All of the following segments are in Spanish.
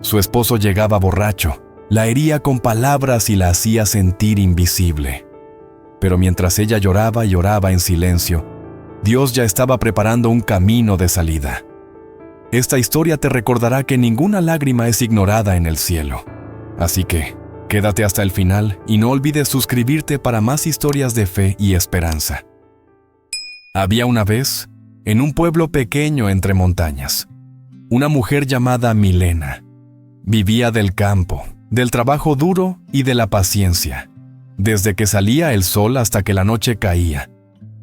Su esposo llegaba borracho, la hería con palabras y la hacía sentir invisible. Pero mientras ella lloraba y oraba en silencio, Dios ya estaba preparando un camino de salida. Esta historia te recordará que ninguna lágrima es ignorada en el cielo. Así que, quédate hasta el final y no olvides suscribirte para más historias de fe y esperanza. Había una vez, en un pueblo pequeño entre montañas, una mujer llamada Milena. Vivía del campo, del trabajo duro y de la paciencia. Desde que salía el sol hasta que la noche caía.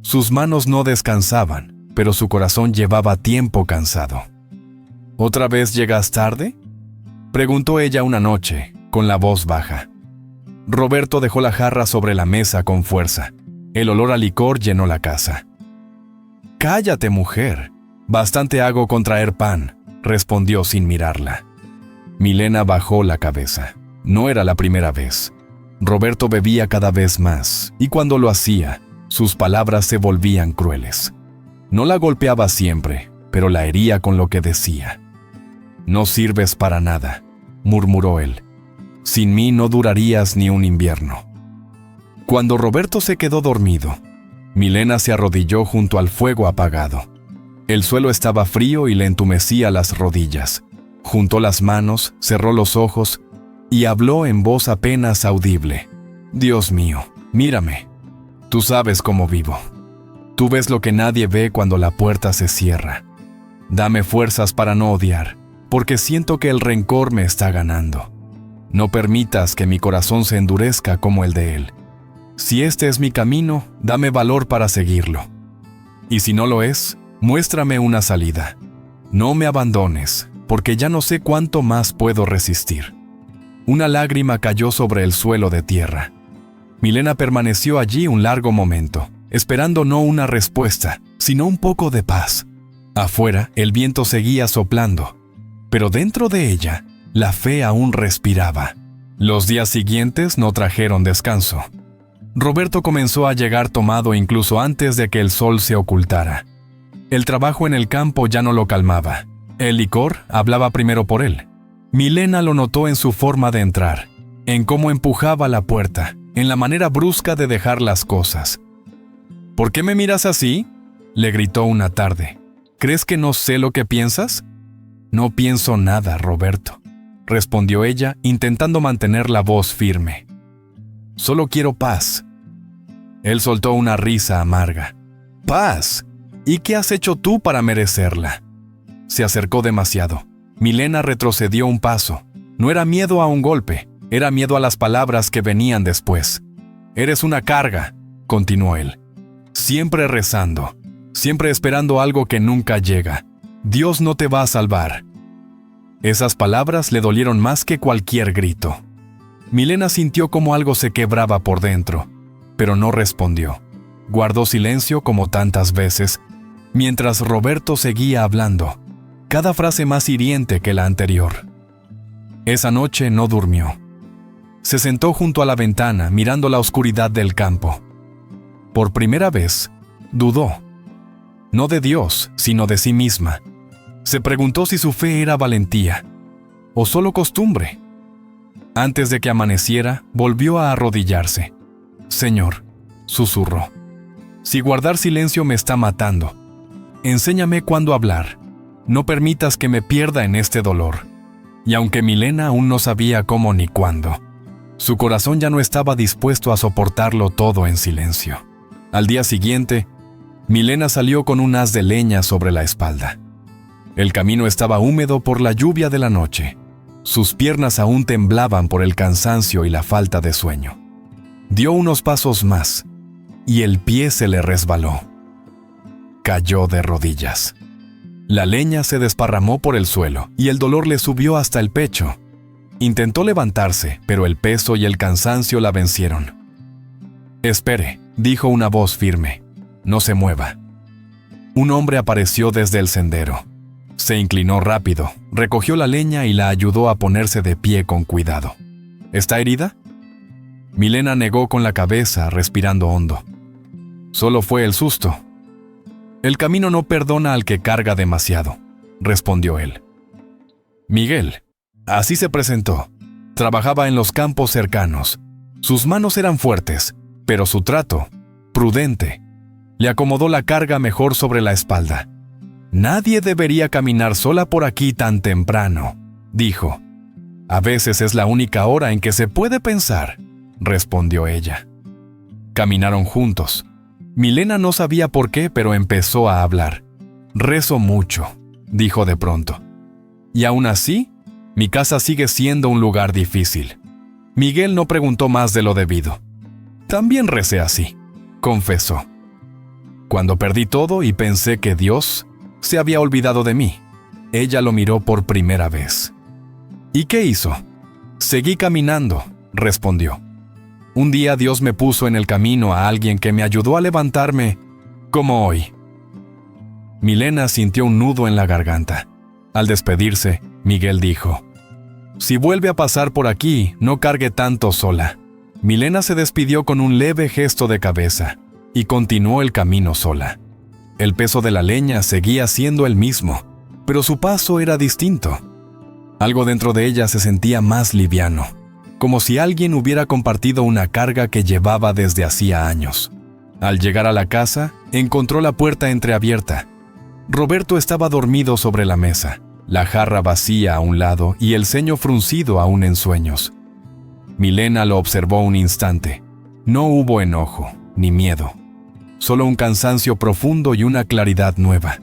Sus manos no descansaban, pero su corazón llevaba tiempo cansado. ¿Otra vez llegas tarde?, preguntó ella una noche, con la voz baja. Roberto dejó la jarra sobre la mesa con fuerza. El olor a licor llenó la casa. «Cállate, mujer. Bastante hago con traer pan», respondió sin mirarla. Milena bajó la cabeza. No era la primera vez. Roberto bebía cada vez más, y cuando lo hacía, sus palabras se volvían crueles. No la golpeaba siempre, pero la hería con lo que decía. «No sirves para nada», murmuró él. «Sin mí no durarías ni un invierno». Cuando Roberto se quedó dormido, Milena se arrodilló junto al fuego apagado. El suelo estaba frío y le entumecía las rodillas. Juntó las manos, cerró los ojos y habló en voz apenas audible. «Dios mío, mírame. Tú sabes cómo vivo. Tú ves lo que nadie ve cuando la puerta se cierra. Dame fuerzas para no odiar, porque siento que el rencor me está ganando. No permitas que mi corazón se endurezca como el de él. Si este es mi camino, dame valor para seguirlo. Y si no lo es, muéstrame una salida. No me abandones, porque ya no sé cuánto más puedo resistir». Una lágrima cayó sobre el suelo de tierra. Milena permaneció allí un largo momento, esperando no una respuesta, sino un poco de paz. Afuera, el viento seguía soplando, pero dentro de ella, la fe aún respiraba. Los días siguientes no trajeron descanso. Roberto comenzó a llegar tomado incluso antes de que el sol se ocultara. El trabajo en el campo ya no lo calmaba. El licor hablaba primero por él. Milena lo notó en su forma de entrar, en cómo empujaba la puerta, en la manera brusca de dejar las cosas. «¿Por qué me miras así?», le gritó una tarde. «¿Crees que no sé lo que piensas?». «No pienso nada, Roberto», respondió ella, intentando mantener la voz firme. «Solo quiero paz». Él soltó una risa amarga. «¿Paz? ¿Y qué has hecho tú para merecerla?». Se acercó demasiado. Milena retrocedió un paso. No era miedo a un golpe, era miedo a las palabras que venían después. «Eres una carga», continuó él. «Siempre rezando, siempre esperando algo que nunca llega. Dios no te va a salvar». Esas palabras le dolieron más que cualquier grito. Milena sintió como algo se quebraba por dentro, pero no respondió. Guardó silencio como tantas veces, mientras Roberto seguía hablando, cada frase más hiriente que la anterior. Esa noche no durmió. Se sentó junto a la ventana mirando la oscuridad del campo. Por primera vez, dudó. No de Dios, sino de sí misma. Se preguntó si su fe era valentía, o solo costumbre. Antes de que amaneciera, volvió a arrodillarse. «Señor», susurró, «si guardar silencio me está matando, enséñame cuándo hablar. No permitas que me pierda en este dolor». Y aunque Milena aún no sabía cómo ni cuándo, su corazón ya no estaba dispuesto a soportarlo todo en silencio. Al día siguiente, Milena salió con un haz de leña sobre la espalda. El camino estaba húmedo por la lluvia de la noche. Sus piernas aún temblaban por el cansancio y la falta de sueño. Dio unos pasos más, y el pie se le resbaló. Cayó de rodillas. La leña se desparramó por el suelo, y el dolor le subió hasta el pecho. Intentó levantarse, pero el peso y el cansancio la vencieron. «Espere», dijo una voz firme. «No se mueva». Un hombre apareció desde el sendero. Se inclinó rápido, recogió la leña y la ayudó a ponerse de pie con cuidado. «¿Está herida?». Milena negó con la cabeza, respirando hondo. «Solo fue el susto». «El camino no perdona al que carga demasiado», respondió él. «Miguel», Así se presentó. Trabajaba en los campos cercanos. Sus manos eran fuertes, pero su trato, prudente, le acomodó la carga mejor sobre la espalda. «Nadie debería caminar sola por aquí tan temprano», dijo. «A veces es la única hora en que se puede pensar», respondió ella. Caminaron juntos. Milena no sabía por qué, pero empezó a hablar. «Rezo mucho», dijo de pronto. «Y aún así, mi casa sigue siendo un lugar difícil». Miguel no preguntó más de lo debido. «También recé así», confesó. «Cuando perdí todo y pensé que Dios se había olvidado de mí». Ella lo miró por primera vez. «¿Y qué hizo?» «Seguí caminando», respondió. «Un día Dios me puso en el camino a alguien que me ayudó a levantarme, como hoy». Milena sintió un nudo en la garganta. Al despedirse, Miguel dijo: «Si vuelve a pasar por aquí, no cargue tanto sola». Milena se despidió con un leve gesto de cabeza y continuó el camino sola. El peso de la leña seguía siendo el mismo, pero su paso era distinto. Algo dentro de ella se sentía más liviano, como si alguien hubiera compartido una carga que llevaba desde hacía años. Al llegar a la casa, encontró la puerta entreabierta. Roberto estaba dormido sobre la mesa, la jarra vacía a un lado y el ceño fruncido aún en sueños. Milena lo observó un instante. No hubo enojo, ni miedo. Solo un cansancio profundo y una claridad nueva.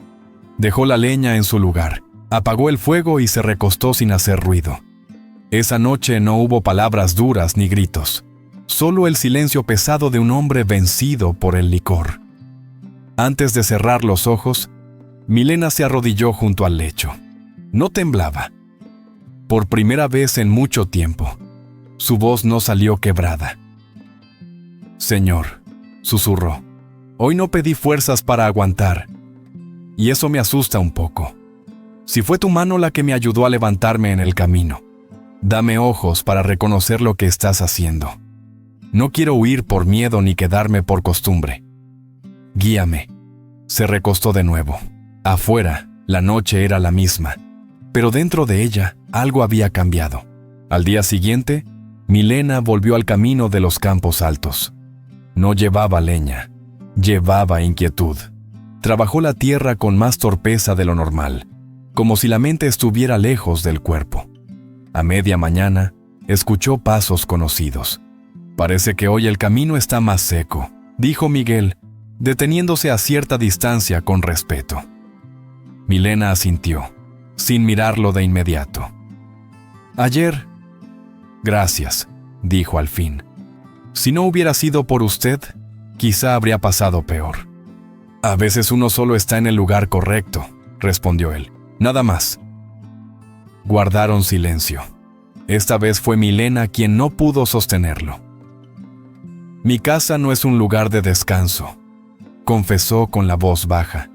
Dejó la leña en su lugar, apagó el fuego y se recostó sin hacer ruido. Esa noche no hubo palabras duras ni gritos, solo el silencio pesado de un hombre vencido por el licor. Antes de cerrar los ojos, Milena se arrodilló junto al lecho. No temblaba. Por primera vez en mucho tiempo, su voz no salió quebrada. «Señor», susurró, «hoy no pedí fuerzas para aguantar, y eso me asusta un poco. Si fue tu mano la que me ayudó a levantarme en el camino, dame ojos para reconocer lo que estás haciendo. No quiero huir por miedo ni quedarme por costumbre. Guíame». Se recostó de nuevo. Afuera, la noche era la misma, pero dentro de ella algo había cambiado. Al día siguiente, Milena volvió al camino de los campos altos. No llevaba leña, llevaba inquietud. Trabajó la tierra con más torpeza de lo normal, como si la mente estuviera lejos del cuerpo. A media mañana, escuchó pasos conocidos. «Parece que hoy el camino está más seco», dijo Miguel, deteniéndose a cierta distancia con respeto. Milena asintió, sin mirarlo de inmediato. «Ayer...» «Gracias», dijo al fin. «Si no hubiera sido por usted, quizá habría pasado peor». «A veces uno solo está en el lugar correcto», respondió él. «Nada más». Guardaron silencio. Esta vez fue Milena quien no pudo sostenerlo. «Mi casa no es un lugar de descanso», confesó con la voz baja.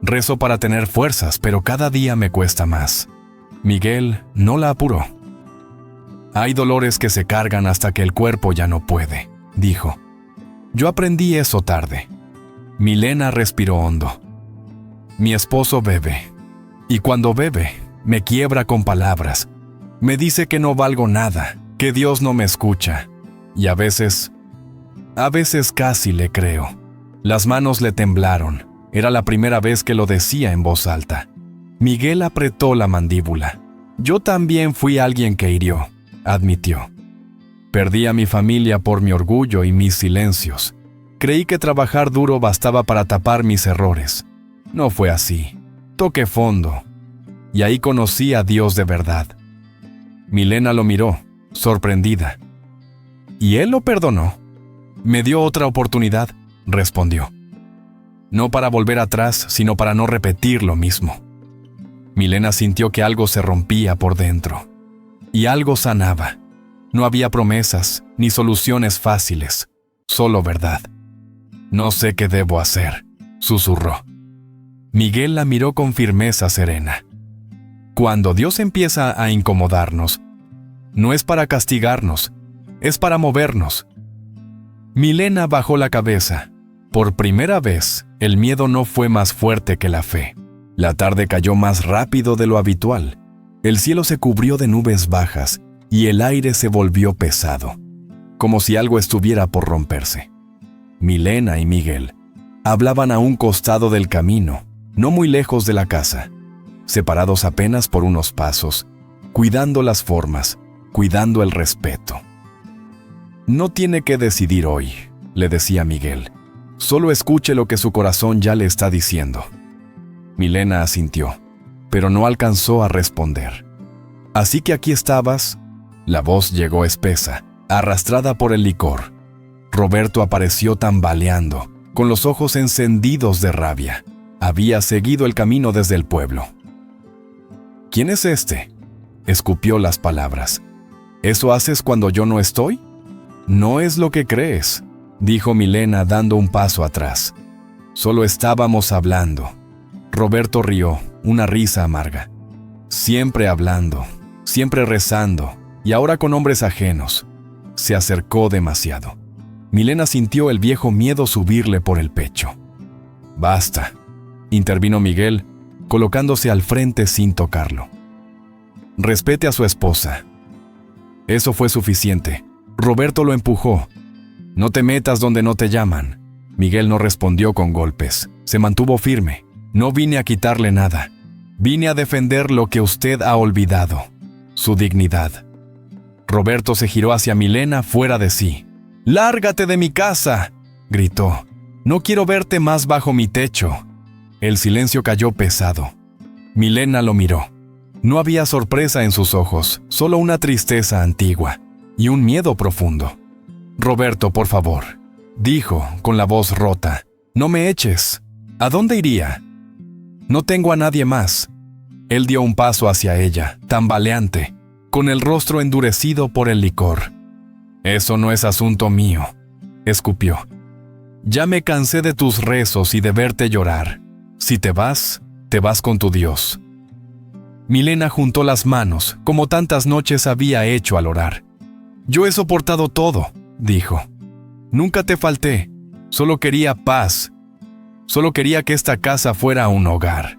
«Rezo para tener fuerzas, pero cada día me cuesta más». Miguel no la apuró. «Hay dolores que se cargan hasta que el cuerpo ya no puede», dijo. «Yo aprendí eso tarde». Milena respiró hondo. «Mi esposo bebe, y cuando bebe, me quiebra con palabras. Me dice que no valgo nada, que Dios no me escucha. Y a veces casi le creo». Las manos le temblaron. Era la primera vez que lo decía en voz alta. Miguel apretó la mandíbula. «Yo también fui alguien que hirió», admitió. «Perdí a mi familia por mi orgullo y mis silencios. Creí que trabajar duro bastaba para tapar mis errores. No fue así. Toqué fondo. Y ahí conocí a Dios de verdad». Milena lo miró, sorprendida. «¿Y él lo perdonó?» «Me dio otra oportunidad», respondió. «No para volver atrás, sino para no repetir lo mismo». Milena sintió que algo se rompía por dentro. Y algo sanaba. No había promesas, ni soluciones fáciles, solo verdad. «No sé qué debo hacer», susurró. Miguel la miró con firmeza serena. «Cuando Dios empieza a incomodarnos, no es para castigarnos, es para movernos». Milena bajó la cabeza. Por primera vez, el miedo no fue más fuerte que la fe. La tarde cayó más rápido de lo habitual. El cielo se cubrió de nubes bajas y el aire se volvió pesado, como si algo estuviera por romperse. Milena y Miguel hablaban a un costado del camino, no muy lejos de la casa, separados apenas por unos pasos, cuidando las formas, cuidando el respeto. «No tiene que decidir hoy», le decía Miguel. «Solo escuche lo que su corazón ya le está diciendo». Milena asintió, pero no alcanzó a responder. «Así que aquí estabas». La voz llegó espesa, arrastrada por el licor. Roberto apareció tambaleando, con los ojos encendidos de rabia. Había seguido el camino desde el pueblo. «¿Quién es este?», escupió las palabras. «¿Eso haces cuando yo no estoy?». «No es lo que crees», dijo Milena dando un paso atrás. «Solo estábamos hablando». Roberto rió, una risa amarga. «Siempre hablando, siempre rezando, y ahora con hombres ajenos». Se acercó demasiado. Milena sintió el viejo miedo subirle por el pecho. «Basta», intervino Miguel, colocándose al frente sin tocarlo. «Respete a su esposa». Eso fue suficiente. Roberto lo empujó. «No te metas donde no te llaman». Miguel no respondió con golpes. Se mantuvo firme. «No vine a quitarle nada. Vine a defender lo que usted ha olvidado, su dignidad». Roberto se giró hacia Milena fuera de sí. «¡Lárgate de mi casa!», gritó. «No quiero verte más bajo mi techo». El silencio cayó pesado. Milena lo miró. No había sorpresa en sus ojos, solo una tristeza antigua y un miedo profundo. «Roberto, por favor», dijo con la voz rota. «No me eches. ¿A dónde iría? No tengo a nadie más». Él dio un paso hacia ella, tambaleante, con el rostro endurecido por el licor. «Eso no es asunto mío», escupió. «Ya me cansé de tus rezos y de verte llorar. Si te vas con tu Dios». Milena juntó las manos, como tantas noches había hecho al orar. «Yo he soportado todo», dijo. «Nunca te falté. Solo quería paz. Solo quería que esta casa fuera un hogar».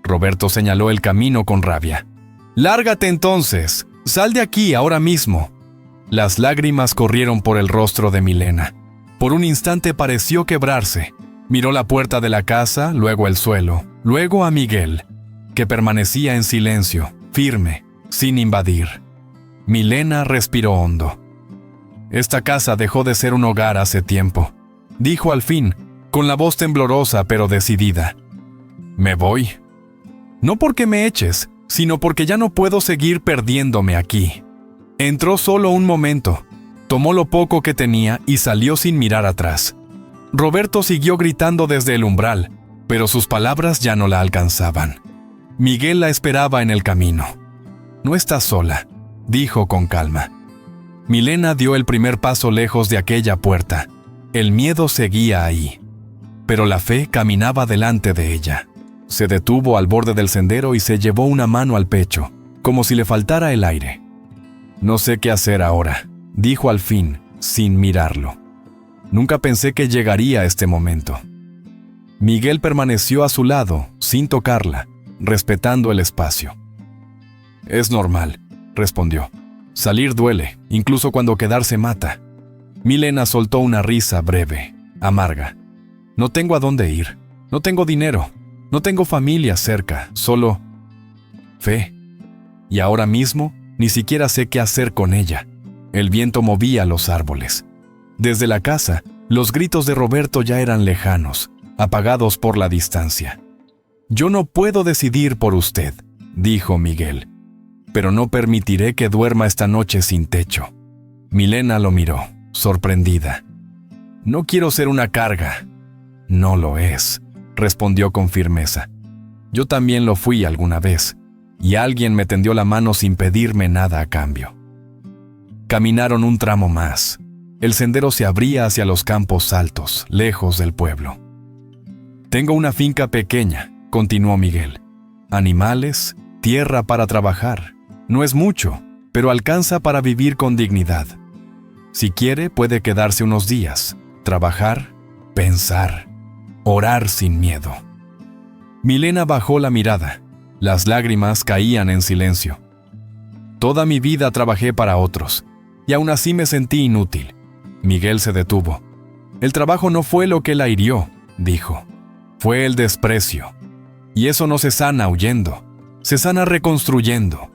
Roberto señaló el camino con rabia. «Lárgate entonces. Sal de aquí ahora mismo». Las lágrimas corrieron por el rostro de Milena. Por un instante pareció quebrarse. Miró la puerta de la casa, luego el suelo, luego a Miguel, que permanecía en silencio, firme, sin invadir. Milena respiró hondo. «Esta casa dejó de ser un hogar hace tiempo», dijo al fin, con la voz temblorosa pero decidida. «Me voy. No porque me eches, sino porque ya no puedo seguir perdiéndome aquí». Entró solo un momento, tomó lo poco que tenía y salió sin mirar atrás. Roberto siguió gritando desde el umbral, pero sus palabras ya no la alcanzaban. Miguel la esperaba en el camino. «No estás sola», dijo con calma. Milena dio el primer paso lejos de aquella puerta. El miedo seguía ahí, pero la fe caminaba delante de ella. Se detuvo al borde del sendero y se llevó una mano al pecho, como si le faltara el aire. «No sé qué hacer ahora», dijo al fin, sin mirarlo. «Nunca pensé que llegaría este momento». Miguel permaneció a su lado, sin tocarla, respetando el espacio. «Es normal», respondió. «Salir duele, incluso cuando quedarse mata». Milena soltó una risa breve, amarga. «No tengo a dónde ir, no tengo dinero, no tengo familia cerca, solo fe. Y ahora mismo ni siquiera sé qué hacer con ella». El viento movía los árboles. Desde la casa, los gritos de Roberto ya eran lejanos, apagados por la distancia. «Yo no puedo decidir por usted», dijo Miguel, «pero no permitiré que duerma esta noche sin techo». Milena lo miró, sorprendida. «No quiero ser una carga». «No lo es», respondió con firmeza. «Yo también lo fui alguna vez, y alguien me tendió la mano sin pedirme nada a cambio». Caminaron un tramo más. El sendero se abría hacia los campos altos, lejos del pueblo. «Tengo una finca pequeña», continuó Miguel. «Animales, tierra para trabajar. No es mucho, pero alcanza para vivir con dignidad. Si quiere, puede quedarse unos días, trabajar, pensar, orar sin miedo». Milena bajó la mirada. Las lágrimas caían en silencio. Toda mi vida trabajé para otros, y aún así me sentí inútil. Miguel se detuvo. El trabajo no fue lo que la hirió, dijo. Fue el desprecio. Y eso no se sana huyendo, se sana reconstruyendo.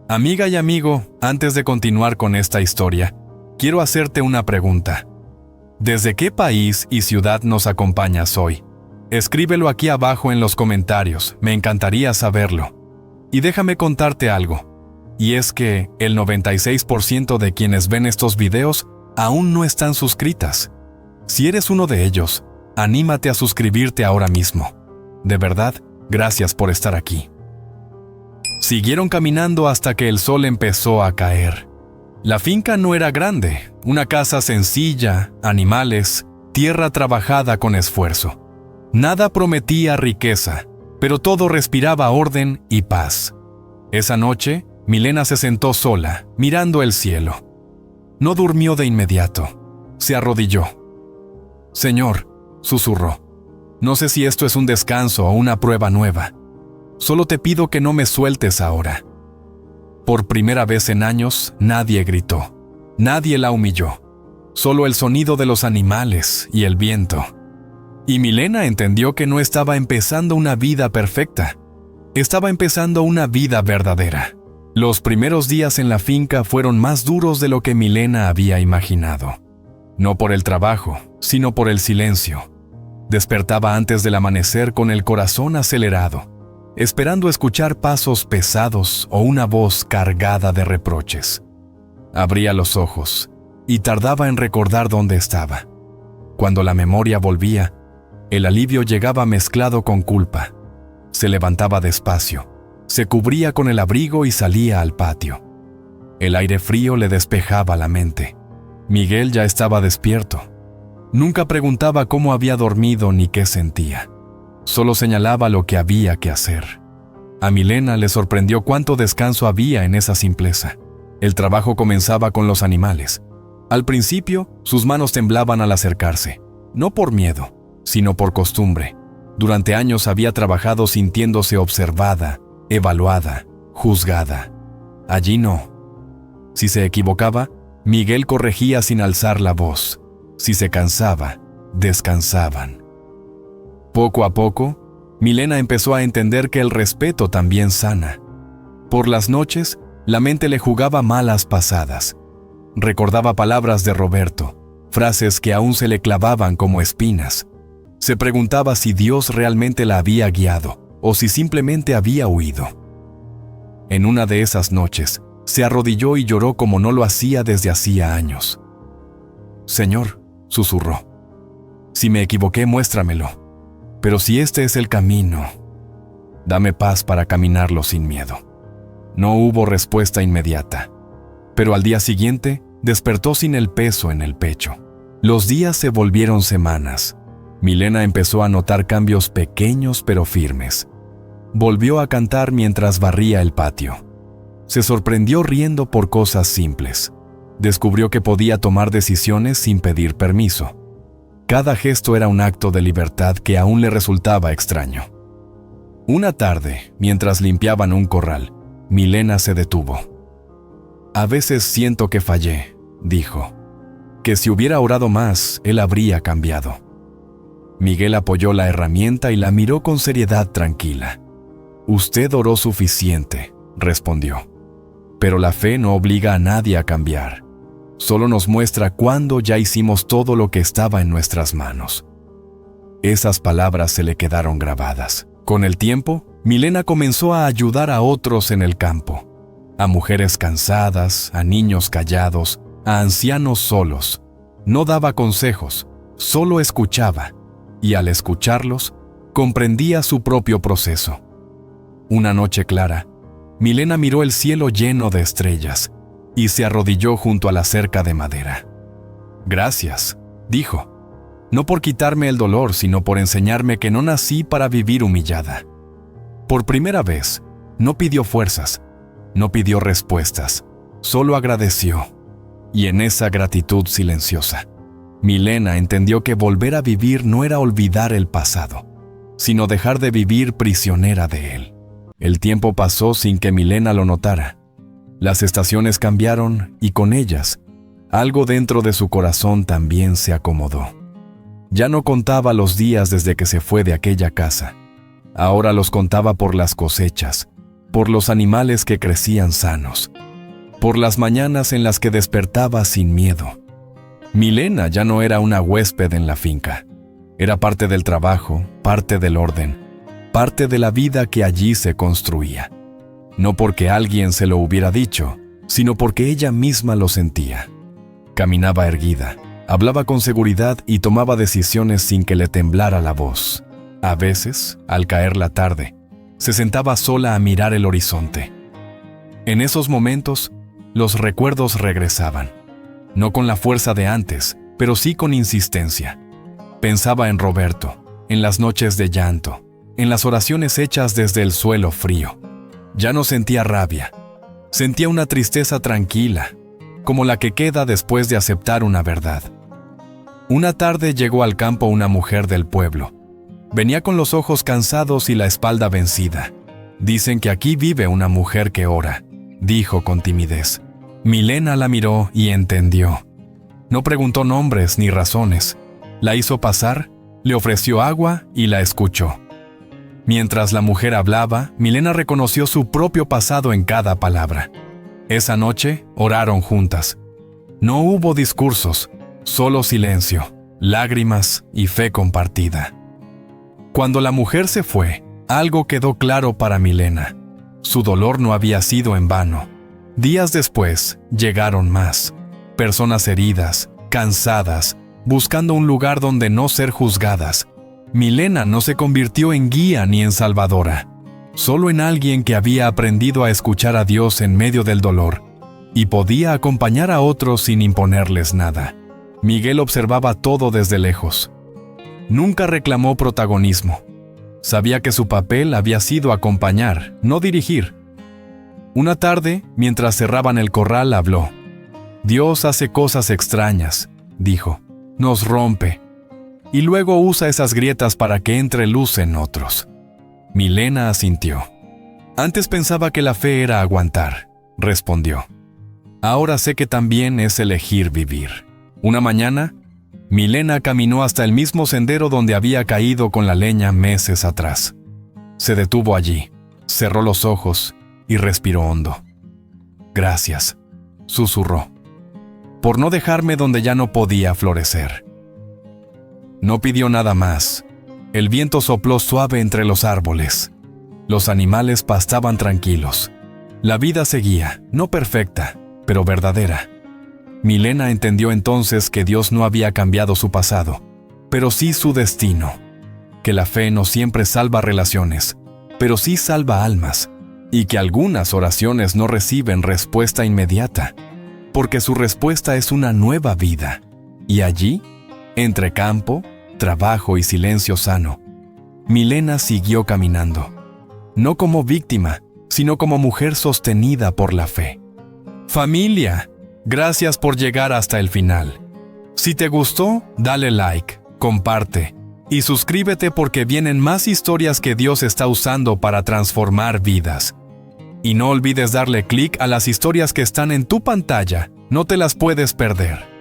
Amiga y amigo, antes de continuar con esta historia, quiero hacerte una pregunta. ¿Desde qué país y ciudad nos acompañas hoy? Escríbelo aquí abajo en los comentarios, me encantaría saberlo. Y déjame contarte algo, y es que el 96% de quienes ven estos videos aún no están suscritas. Si eres uno de ellos, anímate a suscribirte ahora mismo. De verdad, gracias por estar aquí. Siguieron caminando hasta que el sol empezó a caer. La finca no era grande, una casa sencilla, animales, tierra trabajada con esfuerzo. Nada prometía riqueza, pero todo respiraba orden y paz. Esa noche, Milena se sentó sola, mirando el cielo. No durmió de inmediato. Se arrodilló. «Señor», susurró, «no sé si esto es un descanso o una prueba nueva. Solo te pido que no me sueltes ahora». Por primera vez en años, nadie gritó. Nadie la humilló. Solo el sonido de los animales y el viento. Y Milena entendió que no estaba empezando una vida perfecta. Estaba empezando una vida verdadera. Los primeros días en la finca fueron más duros de lo que Milena había imaginado. No por el trabajo, sino por el silencio. Despertaba antes del amanecer con el corazón acelerado, esperando escuchar pasos pesados o una voz cargada de reproches. Abría los ojos y tardaba en recordar dónde estaba. Cuando la memoria volvía, el alivio llegaba mezclado con culpa. Se levantaba despacio, se cubría con el abrigo y salía al patio. El aire frío le despejaba la mente. Miguel ya estaba despierto. Nunca preguntaba cómo había dormido ni qué sentía. Solo señalaba lo que había que hacer. A Milena le sorprendió cuánto descanso había en esa simpleza. El trabajo comenzaba con los animales. Al principio, sus manos temblaban al acercarse, no por miedo, sino por costumbre. Durante años había trabajado sintiéndose observada, evaluada, juzgada. Allí no. Si se equivocaba, Miguel corregía sin alzar la voz. Si se cansaba, descansaban. Poco a poco, Milena empezó a entender que el respeto también sana. Por las noches, la mente le jugaba malas pasadas. Recordaba palabras de Roberto, frases que aún se le clavaban como espinas. Se preguntaba si Dios realmente la había guiado o si simplemente había huido. En una de esas noches, se arrodilló y lloró como no lo hacía desde hacía años. «Señor», susurró, «si me equivoqué, muéstramelo. Pero si este es el camino, dame paz para caminarlo sin miedo». No hubo respuesta inmediata, pero al día siguiente despertó sin el peso en el pecho. Los días se volvieron semanas. Milena empezó a notar cambios pequeños pero firmes. Volvió a cantar mientras barría el patio. Se sorprendió riendo por cosas simples. Descubrió que podía tomar decisiones sin pedir permiso. Cada gesto era un acto de libertad que aún le resultaba extraño. Una tarde, mientras limpiaban un corral, Milena se detuvo. «A veces siento que fallé», dijo. «Que si hubiera orado más, él habría cambiado». Miguel apoyó la herramienta y la miró con seriedad tranquila. «Usted oró suficiente», respondió. «Pero la fe no obliga a nadie a cambiar. Solo nos muestra cuándo ya hicimos todo lo que estaba en nuestras manos». Esas palabras se le quedaron grabadas. Con el tiempo, Milena comenzó a ayudar a otros en el campo. A mujeres cansadas, a niños callados, a ancianos solos. No daba consejos, solo escuchaba. Y al escucharlos, comprendía su propio proceso. Una noche clara, Milena miró el cielo lleno de estrellas y se arrodilló junto a la cerca de madera. «Gracias», dijo, «no por quitarme el dolor, sino por enseñarme que no nací para vivir humillada». Por primera vez, no pidió fuerzas, no pidió respuestas, solo agradeció. Y en esa gratitud silenciosa, Milena entendió que volver a vivir no era olvidar el pasado, sino dejar de vivir prisionera de él. El tiempo pasó sin que Milena lo notara. Las estaciones cambiaron y con ellas, algo dentro de su corazón también se acomodó. Ya no contaba los días desde que se fue de aquella casa. Ahora los contaba por las cosechas, por los animales que crecían sanos, por las mañanas en las que despertaba sin miedo. Milena ya no era una huésped en la finca. Era parte del trabajo, parte del orden, parte de la vida que allí se construía. No porque alguien se lo hubiera dicho, sino porque ella misma lo sentía. Caminaba erguida, hablaba con seguridad y tomaba decisiones sin que le temblara la voz. A veces, al caer la tarde, se sentaba sola a mirar el horizonte. En esos momentos, los recuerdos regresaban. No con la fuerza de antes, pero sí con insistencia. Pensaba en Roberto, en las noches de llanto, en las oraciones hechas desde el suelo frío. Ya no sentía rabia. Sentía una tristeza tranquila, como la que queda después de aceptar una verdad. Una tarde llegó al campo una mujer del pueblo. Venía con los ojos cansados y la espalda vencida. Dicen que aquí vive una mujer que ora, dijo con timidez. Milena la miró y entendió. No preguntó nombres ni razones. La hizo pasar, le ofreció agua y la escuchó. Mientras la mujer hablaba, Milena reconoció su propio pasado en cada palabra. Esa noche oraron juntas. No hubo discursos, solo silencio, lágrimas y fe compartida. Cuando la mujer se fue, algo quedó claro para Milena. Su dolor no había sido en vano. Días después, llegaron más. Personas heridas, cansadas, buscando un lugar donde no ser juzgadas. Milena no se convirtió en guía ni en salvadora, solo en alguien que había aprendido a escuchar a Dios en medio del dolor y podía acompañar a otros sin imponerles nada. Miguel observaba todo desde lejos. Nunca reclamó protagonismo. Sabía que su papel había sido acompañar, no dirigir. Una tarde, mientras cerraban el corral, habló. Dios hace cosas extrañas, dijo. Nos rompe. Y luego usa esas grietas para que entre luz en otros. Milena asintió. Antes pensaba que la fe era aguantar, respondió. Ahora sé que también es elegir vivir. Una mañana, Milena caminó hasta el mismo sendero donde había caído con la leña meses atrás. Se detuvo allí, cerró los ojos y respiró hondo. Gracias, susurró, por no dejarme donde ya no podía florecer. No pidió nada más. El viento sopló suave entre los árboles. Los animales pastaban tranquilos. La vida seguía, no perfecta, pero verdadera. Milena entendió entonces que Dios no había cambiado su pasado, pero sí su destino. Que la fe no siempre salva relaciones, pero sí salva almas. Y que algunas oraciones no reciben respuesta inmediata, porque su respuesta es una nueva vida. Y allí, entre campo, trabajo y silencio sano, Milena siguió caminando. No como víctima, sino como mujer sostenida por la fe. Familia, gracias por llegar hasta el final. Si te gustó, dale like, comparte y suscríbete porque vienen más historias que Dios está usando para transformar vidas. Y no olvides darle clic a las historias que están en tu pantalla, no te las puedes perder.